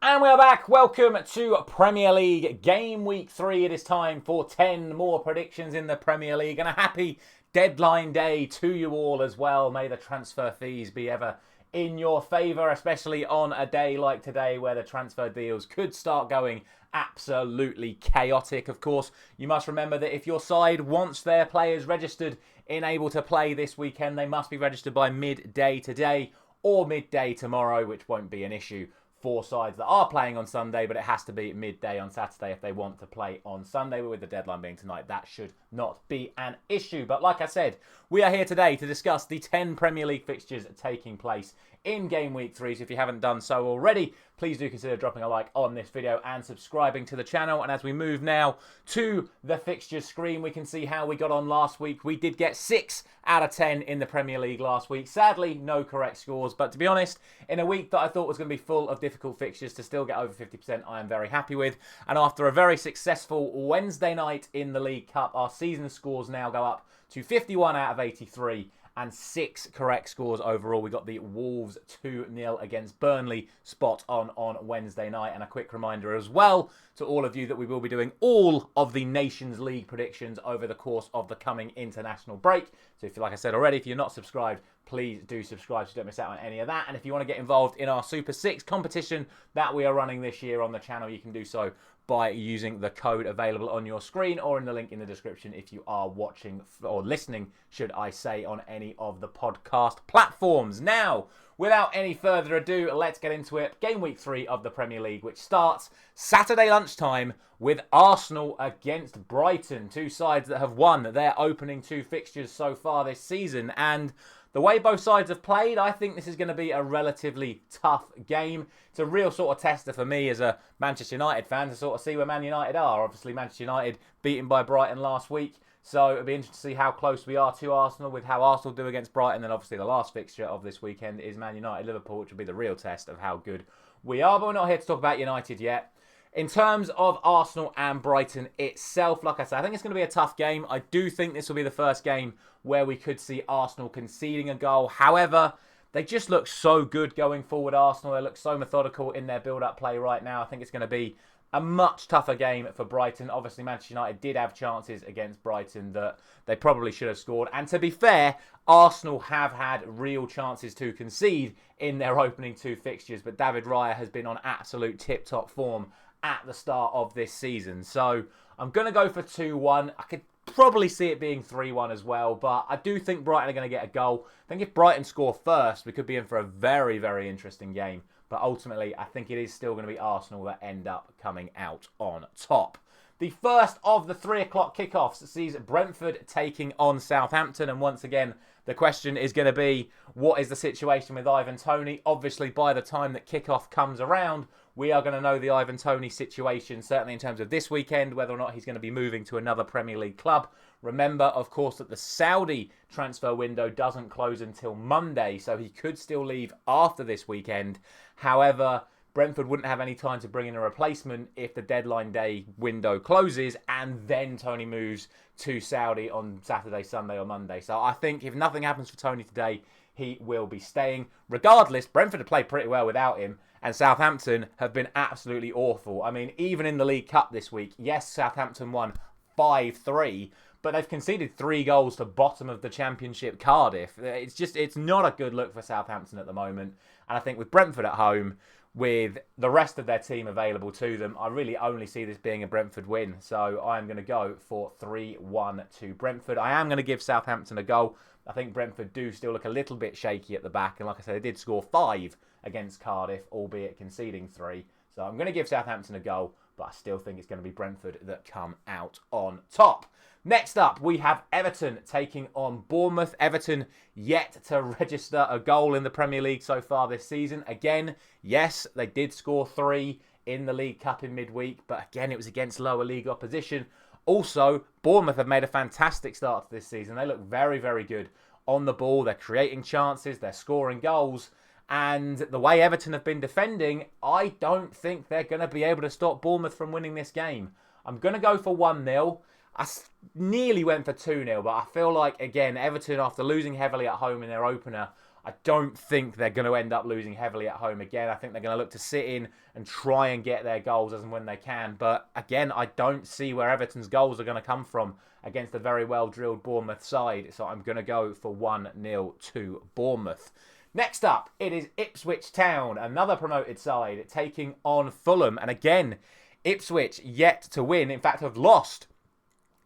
And we are back. Welcome to Premier League Game Week 3. It is time for 10 more predictions in the Premier League. And a happy deadline day to you all as well. May the transfer fees be ever in your favour, especially on a day like today where the transfer deals could start going absolutely chaotic. Of course, you must remember that if your side wants their players registered and able to play this weekend, they must be registered by midday today or midday tomorrow, which won't be an issue for sides that are playing on Sunday, but it has to be midday on Saturday if they want to play on Sunday. But with the deadline being tonight, that should not be an issue. But like I said, we are here today to discuss the 10 Premier League fixtures taking place in Game Week 3. So if you haven't done so already, please do consider dropping a like on this video and subscribing to the channel. And as we move now to the fixtures screen, we can see how we got on last week. We did get 6 out of 10 in the Premier League last week. Sadly, no correct scores. But to be honest, in a week that I thought was going to be full of difficult fixtures, to still get over 50%, I am very happy with. And after a very successful Wednesday night in the League Cup, our season scores now go up to 51 out of 83. And 6 correct scores overall. We got the Wolves 2-0 against Burnley spot on Wednesday night. And a quick reminder as well to all of you that we will be doing all of the Nations League predictions over the course of the coming international break. So if, like I said already, if you're not subscribed, please do subscribe so you don't miss out on any of that. And if you want to get involved in our Super 6 competition that we are running this year on the channel, you can do so by using the code available on your screen or in the link in the description if you are watching or listening, should I say, on any of the podcast platforms. Now, without any further ado, let's get into it. Game Week 3 of the Premier League, which starts Saturday lunchtime with Arsenal against Brighton. Two sides that have won their opening 2 fixtures so far this season. And the way both sides have played, I think this is going to be a relatively tough game. It's a real sort of tester for me as a Manchester United fan to sort of see where Man United are. Obviously, Manchester United beaten by Brighton last week. So it'll be interesting to see how close we are to Arsenal with how Arsenal do against Brighton. Then obviously the last fixture of this weekend is Man United-Liverpool, which will be the real test of how good we are. But we're not here to talk about United yet. In terms of Arsenal and Brighton itself, like I said, I think it's going to be a tough game. I do think this will be the first game where we could see Arsenal conceding a goal. However, they just look so good going forward, Arsenal. They look so methodical in their build-up play right now. I think it's going to be a much tougher game for Brighton. Obviously, Manchester United did have chances against Brighton that they probably should have scored. And to be fair, Arsenal have had real chances to concede in their opening 2 fixtures. But David Raya has been on absolute tip-top form at the start of this season. So I'm going to go for 2-1. I could probably see it being 3-1 as well, but I do think Brighton are going to get a goal. I think if Brighton score first, we could be in for a very, very interesting game. But ultimately, I think it is still going to be Arsenal that end up coming out on top. The first of the 3 o'clock kickoffs sees Brentford taking on Southampton. And once again, the question is going to be, what is the situation with Ivan Toney? Obviously, by the time that kickoff comes around, we are going to know the Ivan Toney situation, certainly in terms of this weekend, whether or not he's going to be moving to another Premier League club. Remember, of course, that the Saudi transfer window doesn't close until Monday, so he could still leave after this weekend. However, Brentford wouldn't have any time to bring in a replacement if the deadline day window closes and then Toney moves to Saudi on Saturday, Sunday or Monday. So I think if nothing happens for Toney today, he will be staying. Regardless, Brentford have played pretty well without him and Southampton have been absolutely awful. I mean, even in the League Cup this week, yes, Southampton won 5-3, but they've conceded 3 goals to bottom of the Championship Cardiff. It's not a good look for Southampton at the moment. And I think with Brentford at home, with the rest of their team available to them, I really only see this being a Brentford win. So I'm going to go for 3-1 to Brentford. I am going to give Southampton a goal. I think Brentford do still look a little bit shaky at the back. And like I said, they did score 5 against Cardiff, albeit conceding 3. So I'm going to give Southampton a goal, but I still think it's going to be Brentford that come out on top. Next up, we have Everton taking on Bournemouth. Everton yet to register a goal in the Premier League so far this season. Again, yes, they did score 3 in the League Cup in midweek, but again, it was against lower league opposition. Also, Bournemouth have made a fantastic start to this season. They look very, very good on the ball. They're creating chances. They're scoring goals. And the way Everton have been defending, I don't think they're going to be able to stop Bournemouth from winning this game. I'm going to go for 1-0. I nearly went for 2-0, but I feel like, again, Everton, after losing heavily at home in their opener, I don't think they're going to end up losing heavily at home again. I think they're going to look to sit in and try and get their goals as and when they can. But again, I don't see where Everton's goals are going to come from against a very well-drilled Bournemouth side. So I'm going to go for 1-0 to Bournemouth. Next up, it is Ipswich Town, another promoted side, taking on Fulham. And again, Ipswich yet to win. In fact, have lost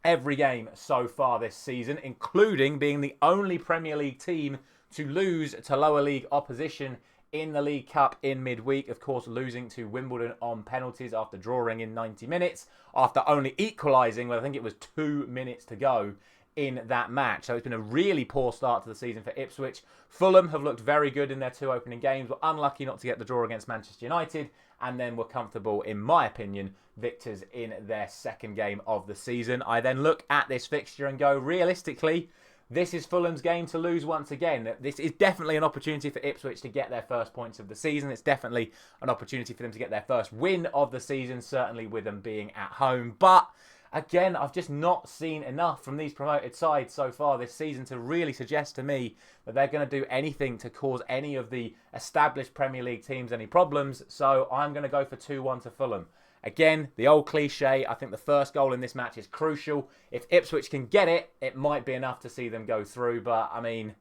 every game so far this season, including being the only Premier League team to lose to lower league opposition in the League Cup in midweek. Of course, losing to Wimbledon on penalties after drawing in 90 minutes, after only equalising with, I think it was 2 minutes to go in that match. So it's been a really poor start to the season for Ipswich. Fulham have looked very good in their 2 opening games, but unlucky not to get the draw against Manchester United, and then were comfortable, in my opinion, victors in their 2nd game of the season. I then look at this fixture and go, realistically, this is Fulham's game to lose once again. This is definitely an opportunity for Ipswich to get their first points of the season. It's definitely an opportunity for them to get their first win of the season, certainly with them being at home. But again, I've just not seen enough from these promoted sides so far this season to really suggest to me that they're going to do anything to cause any of the established Premier League teams any problems. So I'm going to go for 2-1 to Fulham. Again, the old cliche, I think the first goal in this match is crucial. If Ipswich can get it, it might be enough to see them go through. But, I mean,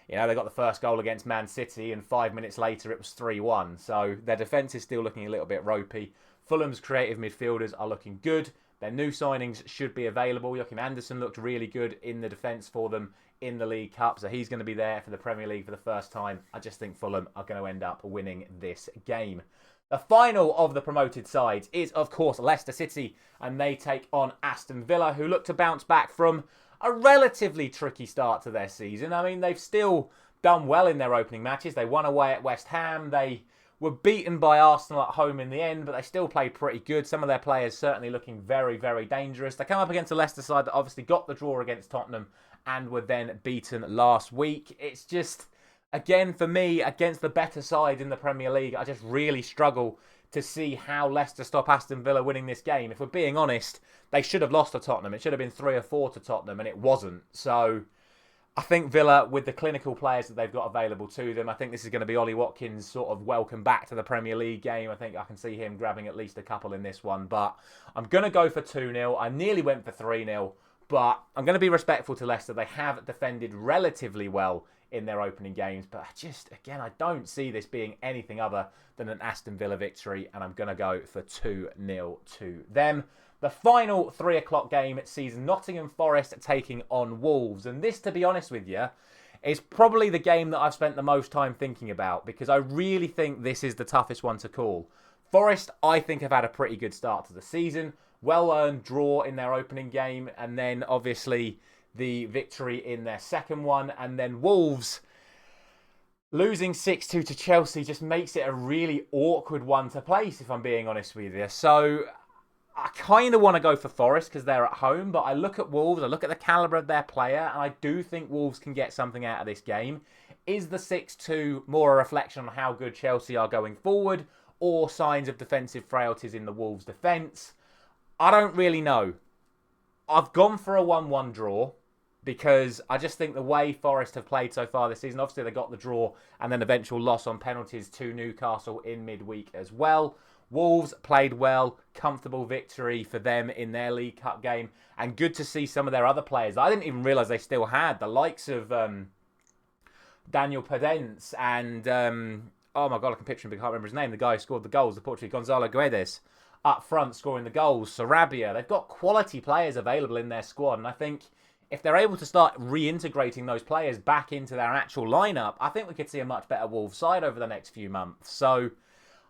you know, they got the first goal against Man City and 5 minutes later it was 3-1. So their defence is still looking a little bit ropey. Fulham's creative midfielders are looking good. Their new signings should be available. Joachim Andersen looked really good in the defence for them in the League Cup. So he's going to be there for the Premier League for the first time. I just think Fulham are going to end up winning this game. The final of the promoted sides is, of course, Leicester City, and they take on Aston Villa, who look to bounce back from a relatively tricky start to their season. I mean, they've still done well in their opening matches. They won away at West Ham. They were beaten by Arsenal at home in the end, but they still played pretty good. Some of their players certainly looking very, very dangerous. They come up against a Leicester side that obviously got the draw against Tottenham and were then beaten last week. It's just, again, for me, against the better side in the Premier League, I just really struggle to see how Leicester stop Aston Villa winning this game. If we're being honest, they should have lost to Tottenham. It should have been 3 or 4 to Tottenham, and it wasn't. So I think Villa, with the clinical players that they've got available to them, I think this is going to be Ollie Watkins' sort of welcome back to the Premier League game. I think I can see him grabbing at least a couple in this one. But I'm going to go for 2-0. I nearly went for 3-0, but I'm going to be respectful to Leicester. They have defended relatively well in their opening games, but again, I don't see this being anything other than an Aston Villa victory, and I'm going to go for 2-0 to them. The final 3 o'clock game sees Nottingham Forest taking on Wolves, and this, to be honest with you, is probably the game that I've spent the most time thinking about, because I really think this is the toughest one to call. Forest, I think, have had a pretty good start to the season. Well-earned draw in their opening game, and then obviously the victory in their second one. And then Wolves losing 6-2 to Chelsea just makes it a really awkward one to place, if I'm being honest with you. So I kind of want to go for Forest because they're at home, but I look at Wolves, I look at the calibre of their player, and I do think Wolves can get something out of this game. Is the 6-2 more a reflection on how good Chelsea are going forward, or signs of defensive frailties in the Wolves' defence? I don't really know. I've gone for a 1-1 draw because I just think the way Forest have played so far this season, obviously they got the draw and then eventual loss on penalties to Newcastle in midweek as well. Wolves played well, comfortable victory for them in their League Cup game, and good to see some of their other players. I didn't even realise they still had the likes of Daniel Podence and, oh my God, I can picture him, but I can't remember his name, the guy who scored the goals, the Portuguese, Gonzalo Guedes, up front scoring the goals. Sarabia, they've got quality players available in their squad, and I think if they're able to start reintegrating those players back into their actual lineup, I think we could see a much better Wolves side over the next few months. So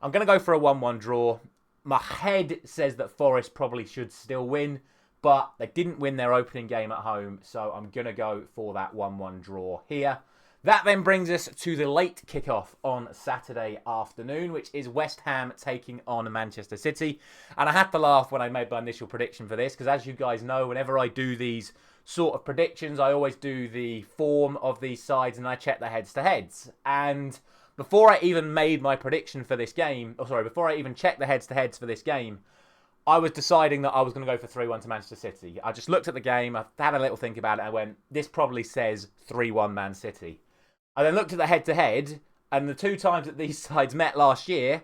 I'm going to go for a 1-1 draw. My head says that Forest probably should still win, but they didn't win their opening game at home, so I'm going to go for that 1-1 draw here. That then brings us to the late kickoff on Saturday afternoon, which is West Ham taking on Manchester City. And I had to laugh when I made my initial prediction for this, because as you guys know, whenever I do these sort of predictions, I always do the form of these sides and I check the heads-to-heads. And before I even made my prediction for this game, before I even checked the heads-to-heads for this game, I was deciding that I was going to go for 3-1 to Manchester City. I just looked at the game, I had a little think about it, and I went, this probably says 3-1 Man City. I then looked at the head-to-head, and the 2 times that these sides met last year,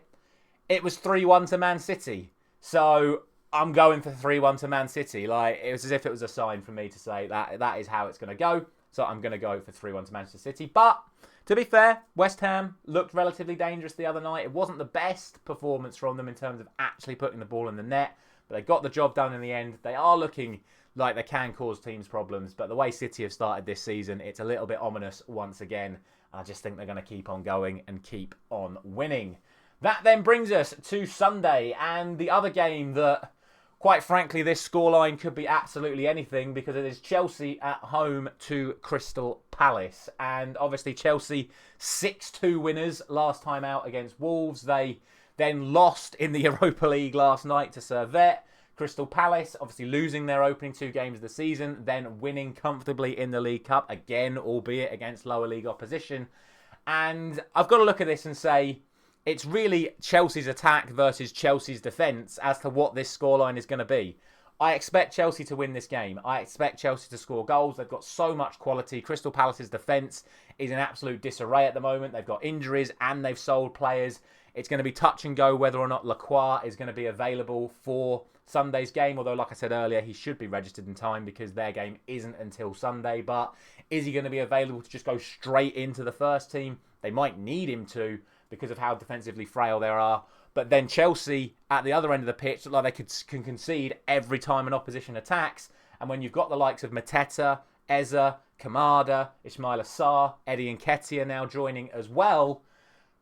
it was 3-1 to Man City. So I'm going for 3-1 to Man City. Like, it was as if it was a sign for me to say that is how it's going to go. So I'm going to go for 3-1 to Manchester City. But to be fair, West Ham looked relatively dangerous the other night. It wasn't the best performance from them in terms of actually putting the ball in the net, but they got the job done in the end. They are looking like they can cause teams problems, but the way City have started this season, it's a little bit ominous once again. I just think they're going to keep on going and keep on winning. That then brings us to Sunday, and the other game that, quite frankly, this scoreline could be absolutely anything, because it is Chelsea at home to Crystal Palace. And obviously Chelsea 6-2 winners last time out against Wolves. They then lost in the Europa League last night to Servette. Crystal Palace obviously losing their opening 2 games of the season, then winning comfortably in the League Cup, again, albeit against lower league opposition. And I've got to look at this and say, it's really Chelsea's attack versus Chelsea's defence as to what this scoreline is going to be. I expect Chelsea to win this game. I expect Chelsea to score goals. They've got so much quality. Crystal Palace's defence is in absolute disarray at the moment. They've got injuries and they've sold players. It's going to be touch and go whether or not Lacroix is going to be available for Sunday's game. Although, like I said earlier, he should be registered in time because their game isn't until Sunday. But is he going to be available to just go straight into the first team? They might need him to, because of how defensively frail they are. But then Chelsea, at the other end of the pitch, look like they can concede every time an opposition attacks. And when you've got the likes of Mateta, Eza, Kamada, Ismail Assar, Eddie Nketiah now joining as well,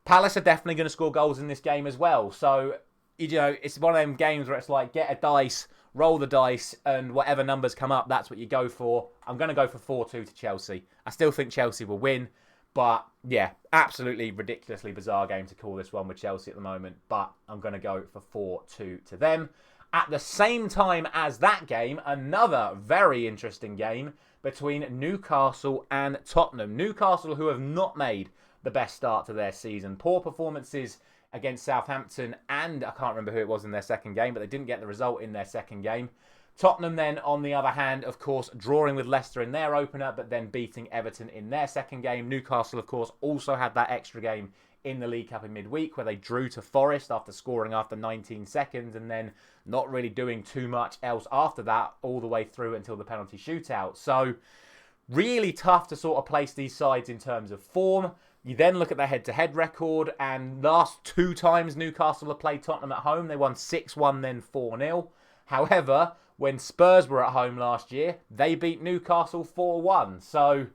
Palace are definitely going to score goals in this game as well. So, it's one of them games where it's like, get a dice, roll the dice, and whatever numbers come up, that's what you go for. I'm going to go for 4-2 to Chelsea. I still think Chelsea will win. But, yeah, absolutely ridiculously bizarre game to call this one with Chelsea at the moment. But I'm going to go for 4-2 to them. At the same time as that game, another very interesting game between Newcastle and Tottenham. Newcastle, who have not made the best start to their season. Poor performances against Southampton and I can't remember who it was in their second game, but they didn't get the result in their second game. Tottenham then, on the other hand, of course, drawing with Leicester in their opener, but then beating Everton in their second game. Newcastle, of course, also had that extra game in the League Cup in midweek where they drew to Forest after scoring after 19 seconds and then not really doing too much else after that all the way through until the penalty shootout. So really tough to sort of place these sides in terms of form. You then look at their head-to-head record, and last 2 times Newcastle have played Tottenham at home, they won 6-1, then 4-0. However, when Spurs were at home last year, they beat Newcastle 4-1. So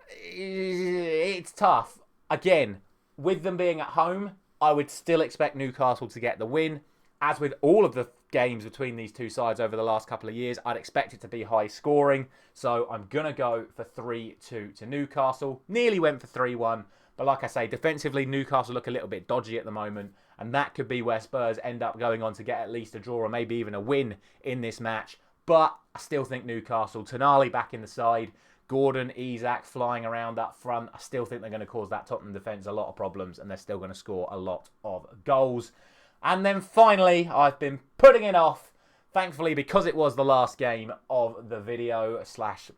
it's tough. Again, with them being at home, I would still expect Newcastle to get the win. As with all of the games between these two sides over the last couple of years, I'd expect it to be high scoring. So I'm going to go for 3-2 to Newcastle. Nearly went for 3-1. But like I say, defensively, Newcastle look a little bit dodgy at the moment. And that could be where Spurs end up going on to get at least a draw or maybe even a win in this match. But I still think Newcastle, Tonali back in the side, Gordon, Isak flying around up front. I still think they're going to cause that Tottenham defence a lot of problems. And they're still going to score a lot of goals. And then finally, I've been putting it off, thankfully, because it was the last game of the video slash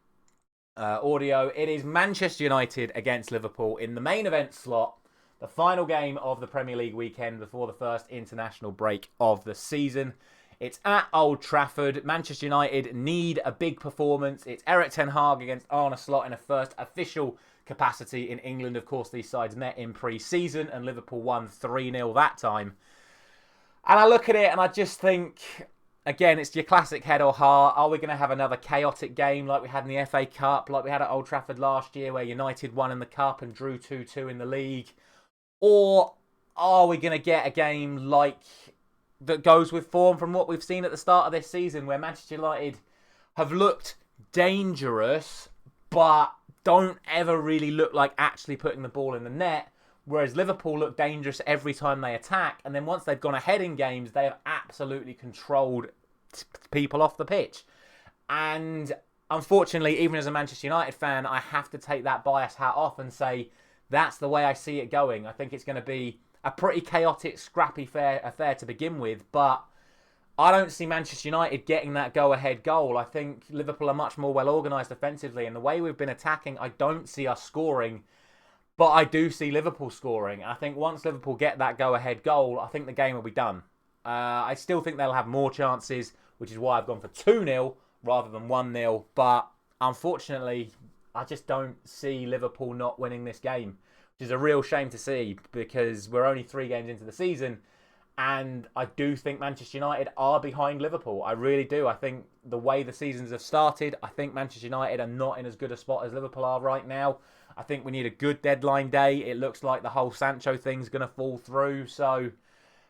audio. It is Manchester United against Liverpool in the main event slot, the final game of the Premier League weekend before the first international break of the season. It's at Old Trafford. Manchester United need a big performance. It's Erik ten Hag against Arne Slot in a first official capacity in England. Of course, these sides met in pre-season and Liverpool won 3-0 that time. And I look at it and I just think, again, it's your classic head or heart. Are we going to have another chaotic game like we had in the FA Cup, like we had at Old Trafford last year where United won in the Cup and drew 2-2 in the league? Or are we going to get a game like that goes with form from what we've seen at the start of this season where Manchester United have looked dangerous but don't ever really look like actually putting the ball in the net? Whereas Liverpool look dangerous every time they attack. And then once they've gone ahead in games, they have absolutely controlled people off the pitch. And unfortunately, even as a Manchester United fan, I have to take that bias hat off and say that's the way I see it going. I think it's going to be a pretty chaotic, scrappy affair to begin with. But I don't see Manchester United getting that go-ahead goal. I think Liverpool are much more well-organised defensively. And the way we've been attacking, I don't see us scoring But I do see Liverpool scoring. I think once Liverpool get that go-ahead goal, I think the game will be done. I still think they'll have more chances, which is why I've gone for 2-0 rather than 1-0. But unfortunately, I just don't see Liverpool not winning this game, which is a real shame to see because we're only 3 games into the season. And I do think Manchester United are behind Liverpool. I really do. I think the way the seasons have started, I think Manchester United are not in as good a spot as Liverpool are right now. I think we need a good deadline day. It looks like the whole Sancho thing's going to fall through. So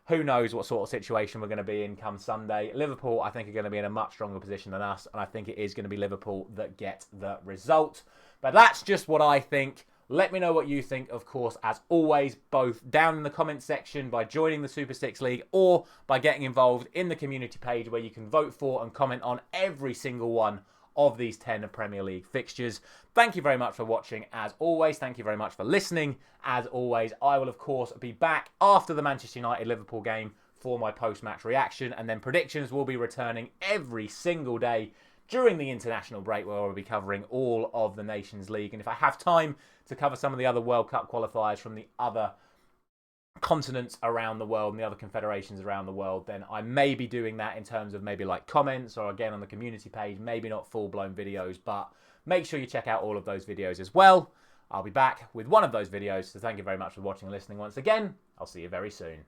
who knows what sort of situation we're going to be in come Sunday. Liverpool, I think, are going to be in a much stronger position than us. And I think it is going to be Liverpool that get the result. But that's just what I think. Let me know what you think, of course, as always, both down in the comments section by joining the Super 6 League or by getting involved in the community page where you can vote for and comment on every single one of these 10 Premier League fixtures. Thank you very much for watching, as always. Thank you very much for listening, as always. I will, of course, be back after the Manchester United-Liverpool game for my post-match reaction, and then predictions will be returning every single day during the international break where I'll be covering all of the Nations League. And if I have time to cover some of the other World Cup qualifiers from the other continents around the world and the other confederations around the world, then I may be doing that in terms of maybe like comments or again on the community page, maybe not full-blown videos, but make sure you check out all of those videos as well. I'll be back with one of those videos, so thank you very much for watching and listening once again. I'll see you very soon.